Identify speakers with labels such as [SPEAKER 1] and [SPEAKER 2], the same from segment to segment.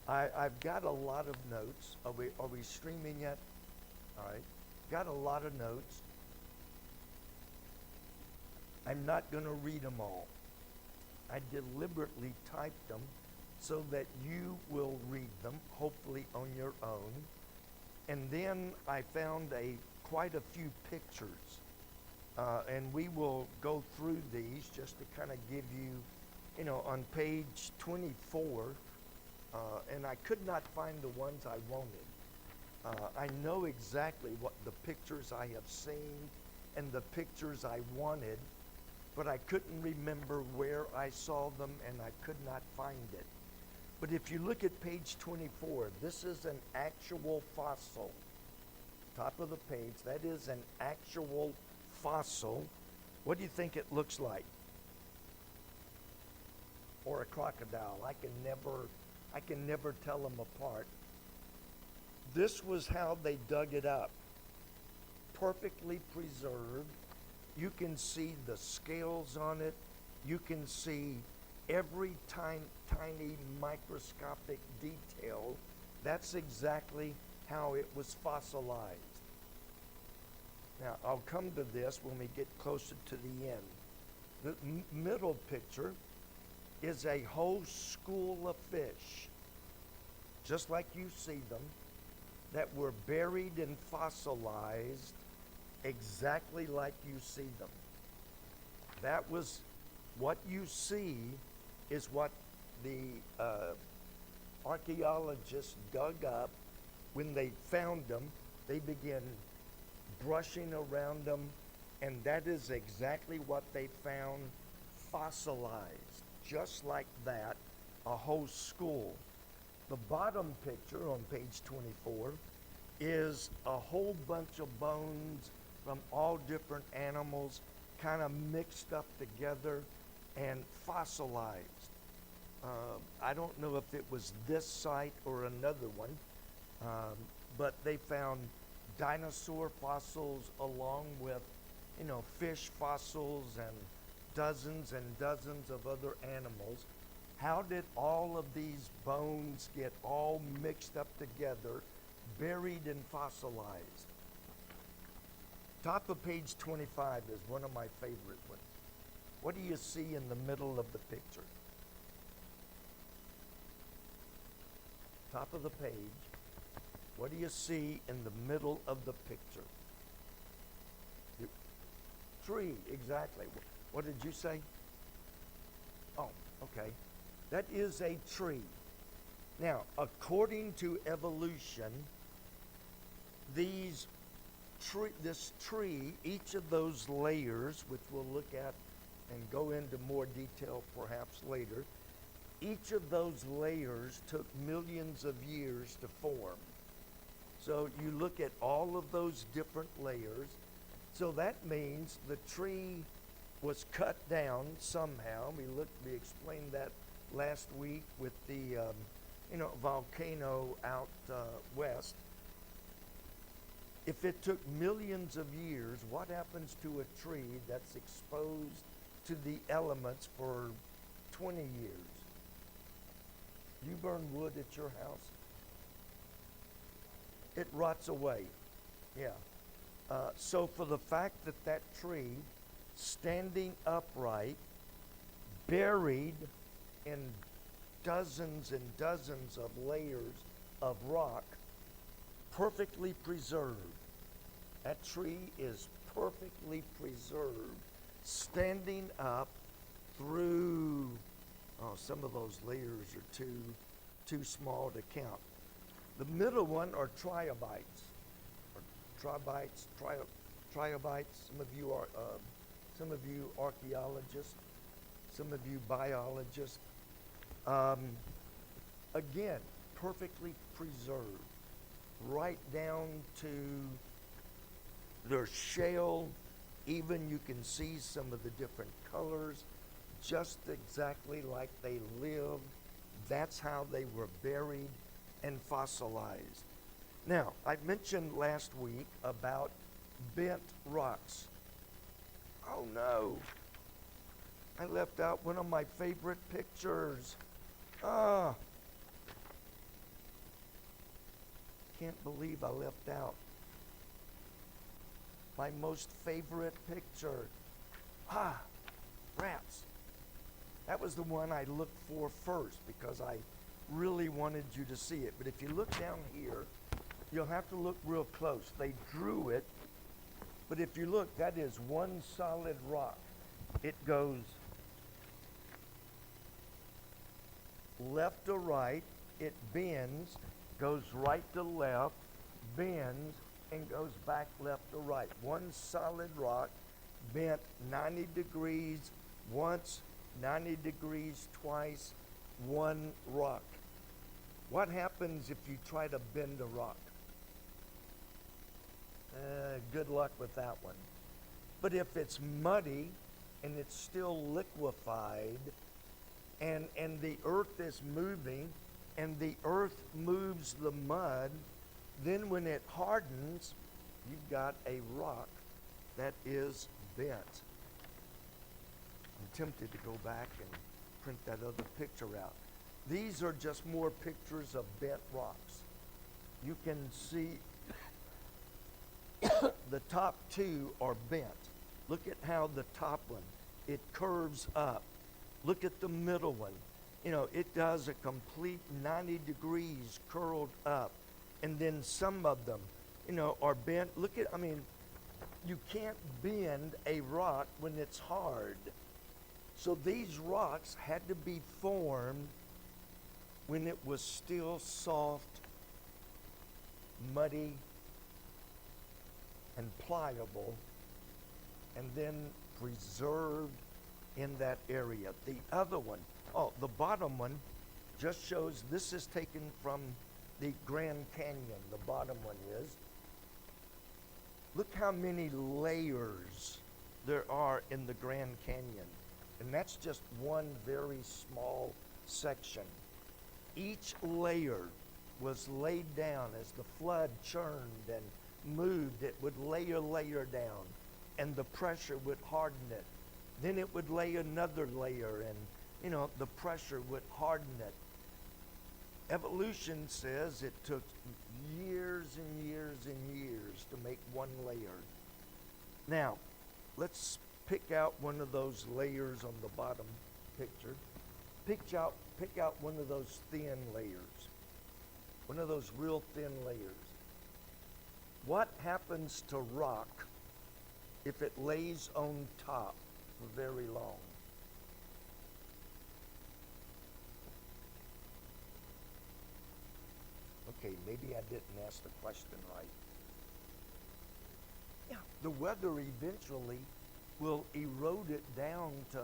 [SPEAKER 1] I've got a lot of notes. Are we streaming yet? All right. Got a lot of notes. I'm not going to read them all. I deliberately typed them so that you will read them, hopefully on your own. And then I found quite a few pictures, and we will go through these just to kind of give you, on page 24, and I could not find the ones I wanted. I know exactly what the pictures I have seen and the pictures I wanted, but I couldn't remember where I saw them and I could not find it. But if you look at page 24, this is an actual fossil. Top of the page, that is an actual fossil. What do you think it looks like? Or a crocodile. I can never tell them apart. This was how they dug it up. Perfectly preserved. You can see the scales on it. You can see every tiny microscopic detail. That's exactly how it was fossilized. Now, I'll come to this when we get closer to the end. The middle picture is a whole school of fish, just like you see them, that were buried and fossilized exactly like you see them. That was what you see is what the archaeologists dug up. When they found them, they began brushing around them, and that is exactly what they found fossilized, just like that, a whole school. The bottom picture on page 24 is a whole bunch of bones from all different animals kind of mixed up together and fossilized. I don't know if it was this site or another one, but they found dinosaur fossils along with, fish fossils and dozens of other animals. How did all of these bones get all mixed up together, buried and fossilized? Top of page 25 is one of my favorite ones. What do you see in the middle of the picture? Top of the page. What do you see in the middle of the picture? Tree, exactly. What did you say? Oh, okay. That is a tree. Now, according to evolution, this tree, each of those layers, which we'll look at and go into more detail perhaps later, each of those layers took millions of years to form. So you look at all of those different layers. So that means the tree was cut down somehow. We explained that last week with the volcano out west. If it took millions of years, what happens to a tree that's exposed to the elements for 20 years? You burn wood at your house? It rots away. Yeah. So for the fact that that tree, standing upright, buried in dozens and dozens of layers of rock, perfectly preserved. That tree is perfectly preserved, standing up through, some of those layers are too small to count. The middle one are triobites, triobites. Some of you archaeologists, some of you biologists. Again, perfectly preserved, right down to their shell. Even you can see some of the different colors, just exactly like they lived. That's how they were buried and fossilized. Now, I mentioned last week about bent rocks. Oh no, I left out one of my favorite pictures. can't believe I left out my most favorite picture. Ah, rats. That was the one I looked for first because I really wanted you to see it. But if you look down here, you'll have to look real close. They drew it, but if you look, that is one solid rock. It goes left to right, it bends, goes right to left, bends, and goes back left to right. One solid rock, bent 90 degrees once, 90 degrees twice, one rock. What happens if you try to bend a rock? Good luck with that one. But if it's muddy and it's still liquefied and the earth is moving and the earth moves the mud, then when it hardens, you've got a rock that is bent. I'm tempted to go back and print that other picture out. These are just more pictures of bent rocks. You can see the top two are bent. Look at how the top one, it curves up. Look at the middle one. You know, it does a complete 90 degrees curled up. And then some of them, you know, are bent. Look at, I mean, you can't bend a rock when it's hard. So these rocks had to be formed when it was still soft, muddy, and pliable, and then preserved in that area. The other one, oh, the bottom one just shows, this is taken from the Grand Canyon, the bottom one is. Look how many layers there are in the Grand Canyon. And that's just one very small section. Each layer was laid down as the flood churned and moved. It would layer down, and the pressure would harden it. Then it would lay another layer, and you know, the pressure would harden it. Evolution says it took years and years and years to make one layer. Now, let's pick out one of those layers on the bottom picture. Pick out one of those thin layers. One of those real thin layers. What happens to rock if it lays on top for very long? Okay, maybe I didn't ask the question right. Yeah, the weather eventually will erode it down to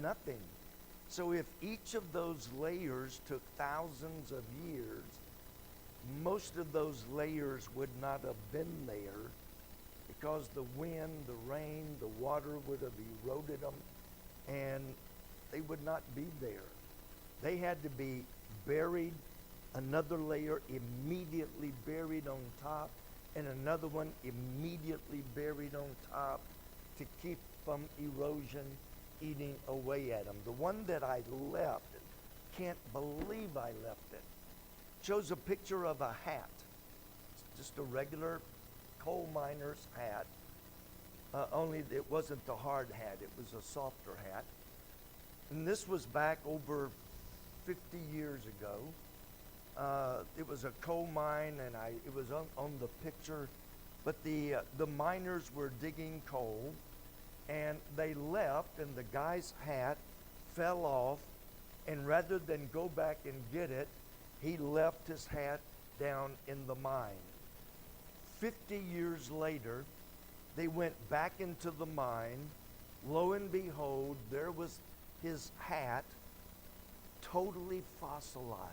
[SPEAKER 1] nothing. So if each of those layers took thousands of years, most of those layers would not have been there because the wind, the rain, the water would have eroded them and they would not be there. They had to be buried, another layer immediately buried on top, and another one immediately buried on top to keep from erosion eating away at them. The one that I left, can't believe I left it, shows a picture of a hat. It's just a regular coal miner's hat, only it wasn't the hard hat, it was a softer hat. And this was back over 50 years ago. It was a coal mine, and it was on the picture, but the miners were digging coal, and they left, and the guy's hat fell off, and rather than go back and get it, he left his hat down in the mine. 50 years later, they went back into the mine. Lo and behold, there was his hat, totally fossilized.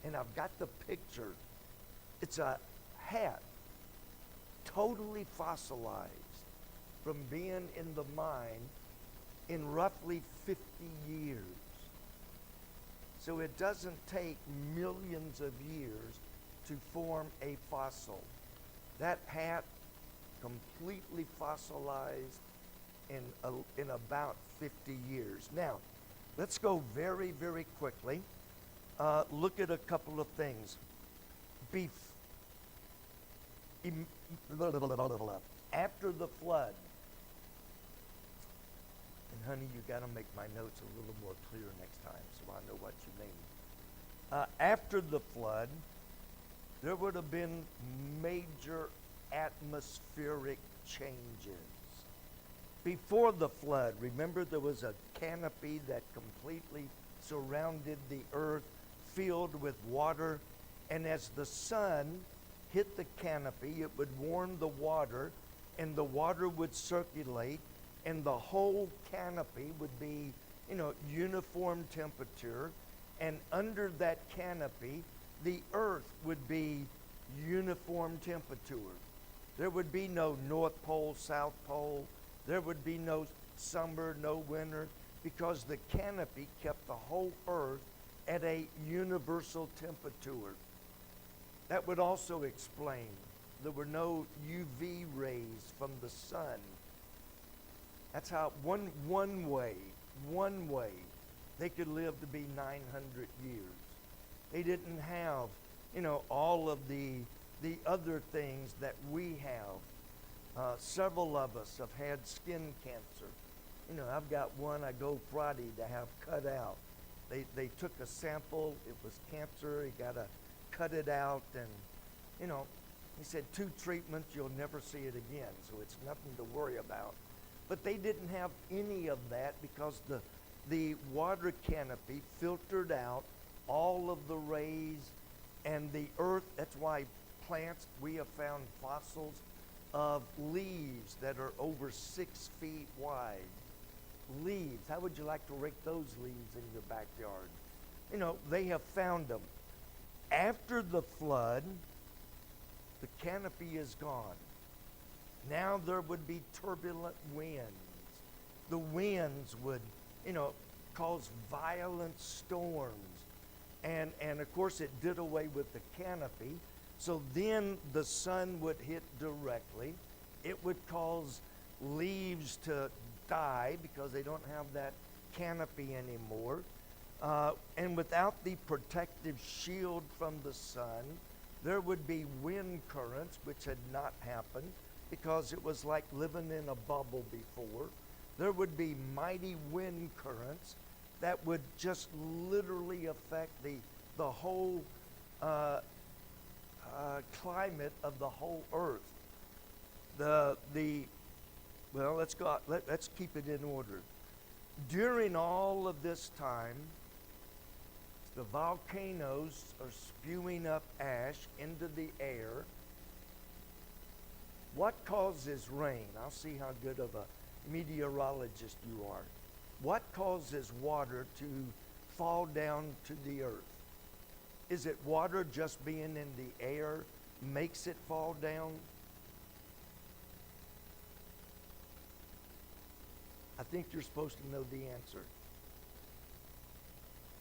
[SPEAKER 1] And I've got the picture. It's a hat, totally fossilized from being in the mine in roughly 50 years. So it doesn't take millions of years to form a fossil. That hat completely fossilized in about 50 years. Now, let's go very, very quickly. Look at a couple of things. Bef- im- After the flood, and honey, you got to make my notes a little more clear next time so I know what you mean. After the flood, there would have been major atmospheric changes. Before the flood, remember there was a canopy that completely surrounded the earth, filled with water, and as the sun hit the canopy, it would warm the water, and the water would circulate, and the whole canopy would be, uniform temperature, and under that canopy, the earth would be uniform temperature. There would be no North Pole, South Pole. There would be no summer, no winter, because the canopy kept the whole earth at a universal temperature. That would also explain there were no UV rays from the sun. That's how one way they could live to be 900 years. They didn't have, all of the other things that we have. Several of us have had skin cancer. I've got one I go Friday to have cut out. They took a sample. It was cancer. He got to cut it out. And, he said 2 treatments, you'll never see it again. So it's nothing to worry about. But they didn't have any of that because the water canopy filtered out all of the rays and the earth. That's why plants, we have found fossils of leaves that are over 6 feet wide. Leaves. How would you like to rake those leaves in your backyard? They have found them. After the flood, the canopy is gone. Now there would be turbulent winds. The winds would, cause violent storms. And of course it did away with the canopy. So then the sun would hit directly. It would cause leaves to die because they don't have that canopy anymore. And without the protective shield from the sun, there would be wind currents, which had not happened because it was like living in a bubble before. There would be mighty wind currents that would just literally affect the whole climate of the whole earth. Let's keep it in order. During all of this time, the volcanoes are spewing up ash into the air. What causes rain? I'll see how good of a meteorologist you are. What causes water to fall down to the earth? Is it water just being in the air makes it fall down? I think you're supposed to know the answer.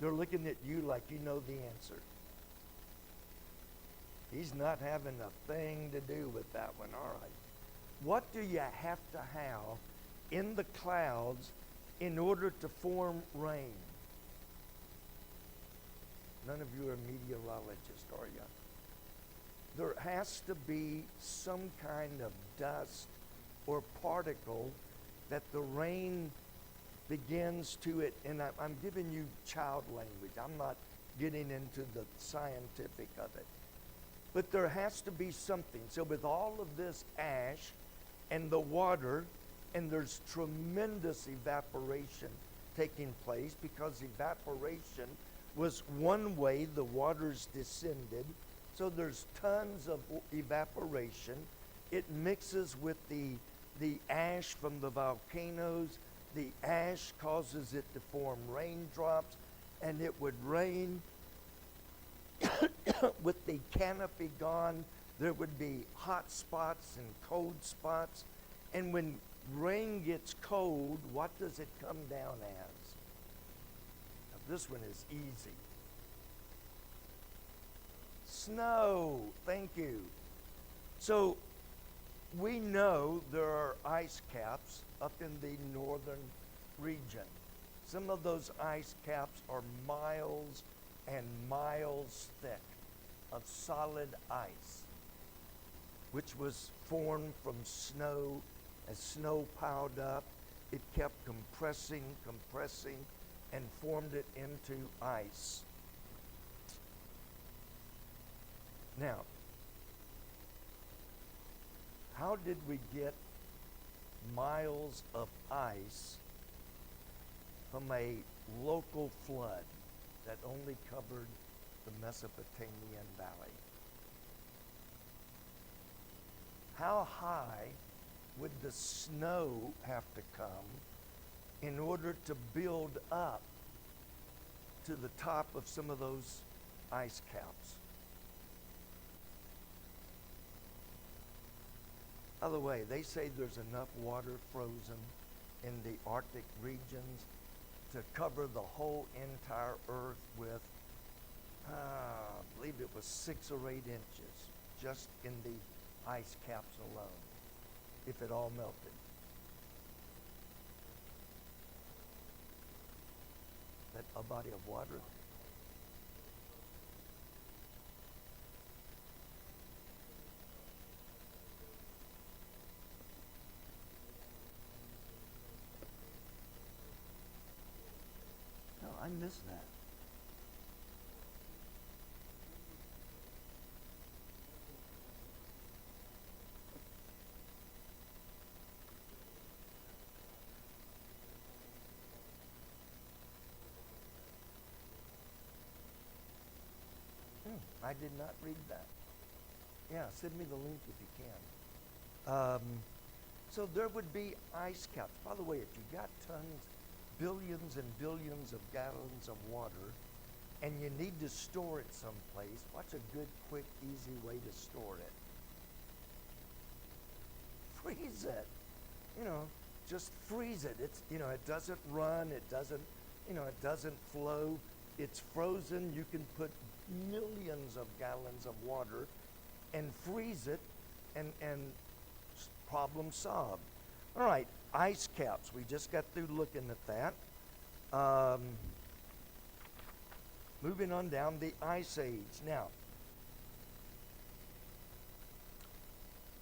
[SPEAKER 1] They're looking at you like you know the answer. He's not having a thing to do with that one. All right. What do you have to have in the clouds in order to form rain? None of you are meteorologists, are you? There has to be some kind of dust or particle that the rain begins to it. And I'm giving you child language. I'm not getting into the scientific of it. But there has to be something. So with all of this ash and the water, and there's tremendous evaporation taking place because evaporation was one way the waters descended. So there's tons of evaporation. It mixes with the ash from the volcanoes. The ash causes it to form raindrops, and it would rain. With the canopy gone, there would be hot spots and cold spots. And when rain gets cold, what does it come down as? Now, this one is easy. Snow. Thank you. So we know there are ice caps up in the northern region. Some of those ice caps are miles and miles thick. of solid ice, which was formed from snow. As snow piled up, it kept compressing, and formed it into ice. Now, how did we get miles of ice from a local flood that only covered the Mesopotamian valley? How high would the snow have to come in order to build up to the top of some of those ice caps? By the way, they say there's enough water frozen in the Arctic regions to cover the whole entire earth with, I believe it was 6 or 8 inches just in the ice caps alone, if it all melted. That a body of water. No, I missed that. I did not read that. Yeah, send me the link if you can. So there would be ice caps. By the way, if you got tons, billions and billions of gallons of water, and you need to store it someplace, what's a good, quick, easy way to store it? Freeze it. You know, just freeze it. It's, you know, it doesn't run, it doesn't, you know, it doesn't flow. It's frozen. You can put millions of gallons of water and freeze it, and problem solved. All right, ice caps. We just got through looking at that. Moving on down, the Ice Age. Now,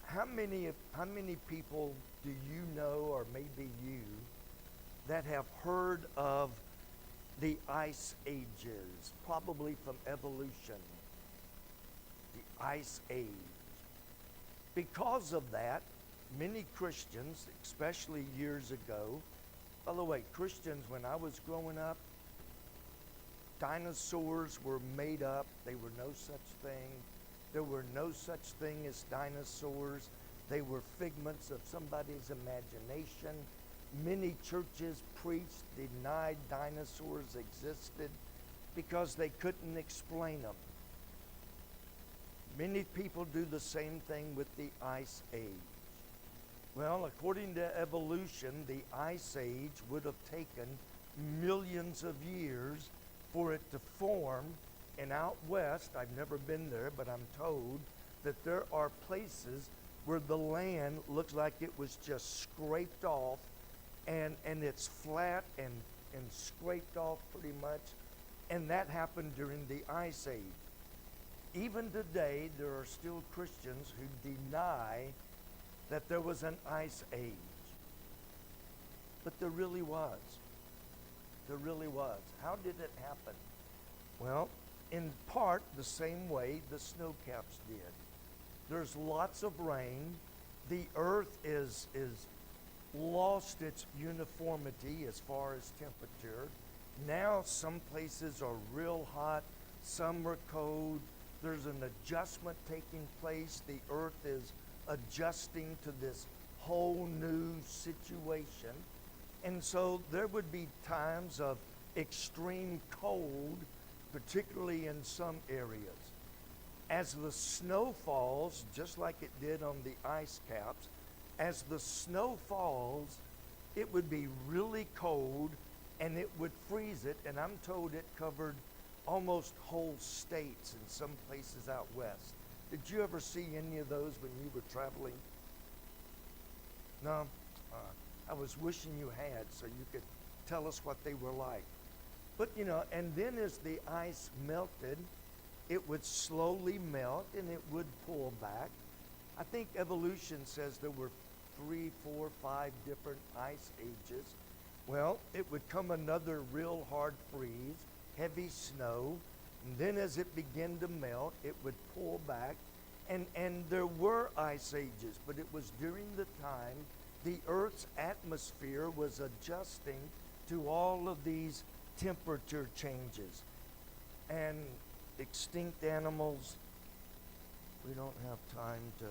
[SPEAKER 1] how many people do you know, or maybe you, that have heard of the Ice Ages, probably from evolution? The Ice Age. Because of that, many Christians, especially years ago, by the way, Christians, when I was growing up, dinosaurs were made up. They were no such thing. There were no such thing as dinosaurs. They were figments of somebody's imagination. Many churches preached, denied dinosaurs existed because they couldn't explain them. Many people do the same thing with the Ice Age. Well, according to evolution, the Ice Age would have taken millions of years for it to form. And out west, I've never been there, but I'm told that there are places where the land looks like it was just scraped off, and it's flat and scraped off pretty much. And that happened during the Ice Age. Even today, there are still Christians who deny that there was an Ice Age. But there really was. There really was. How did it happen? Well, in part the same way the snow caps did. There's lots of rain. The earth is lost its uniformity as far as temperature. Now some places are real hot, some are cold. There's an adjustment taking place. The earth is adjusting to this whole new situation. And so there would be times of extreme cold, particularly in some areas. As the snow falls, just like it did on the ice caps, as the snow falls, it would be really cold and it would freeze it. And I'm told it covered almost whole states in some places out west. Did you ever see any of those when you were traveling? No? I was wishing you had, so you could tell us what they were like. But, you know, and then as the ice melted, it would slowly melt and it would pull back. I think evolution says there were 3, 4, 5 different ice ages. Well, it would come another real hard freeze, heavy snow, and then as it began to melt, it would pull back. And there were ice ages, but it was during the time the Earth's atmosphere was adjusting to all of these temperature changes. And extinct animals, we don't have time to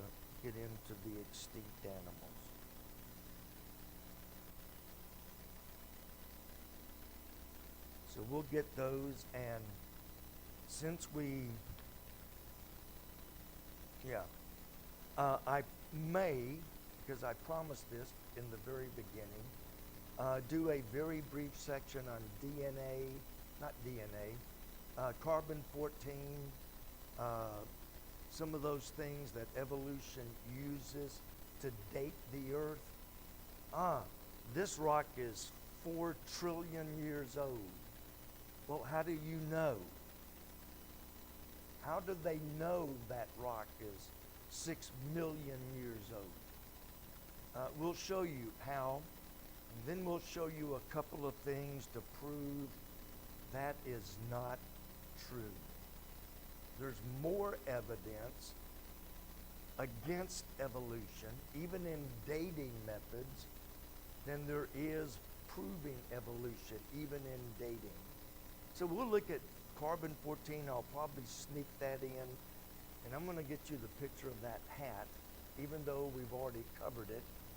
[SPEAKER 1] get into the extinct animals. So we'll get those, and since I may, because I promised this in the very beginning, do a very brief section on carbon-14, some of those things that evolution uses to date the Earth. This rock is 4 trillion years old. Well, how do you know? How do they know that rock is 6 million years old? We'll show you how, and then we'll show you a couple of things to prove that is not true. There's more evidence against evolution, even in dating methods, than there is proving evolution, even in dating. So we'll look at carbon-14. I'll probably sneak that in. And I'm going to get you the picture of that hat, even though we've already covered it.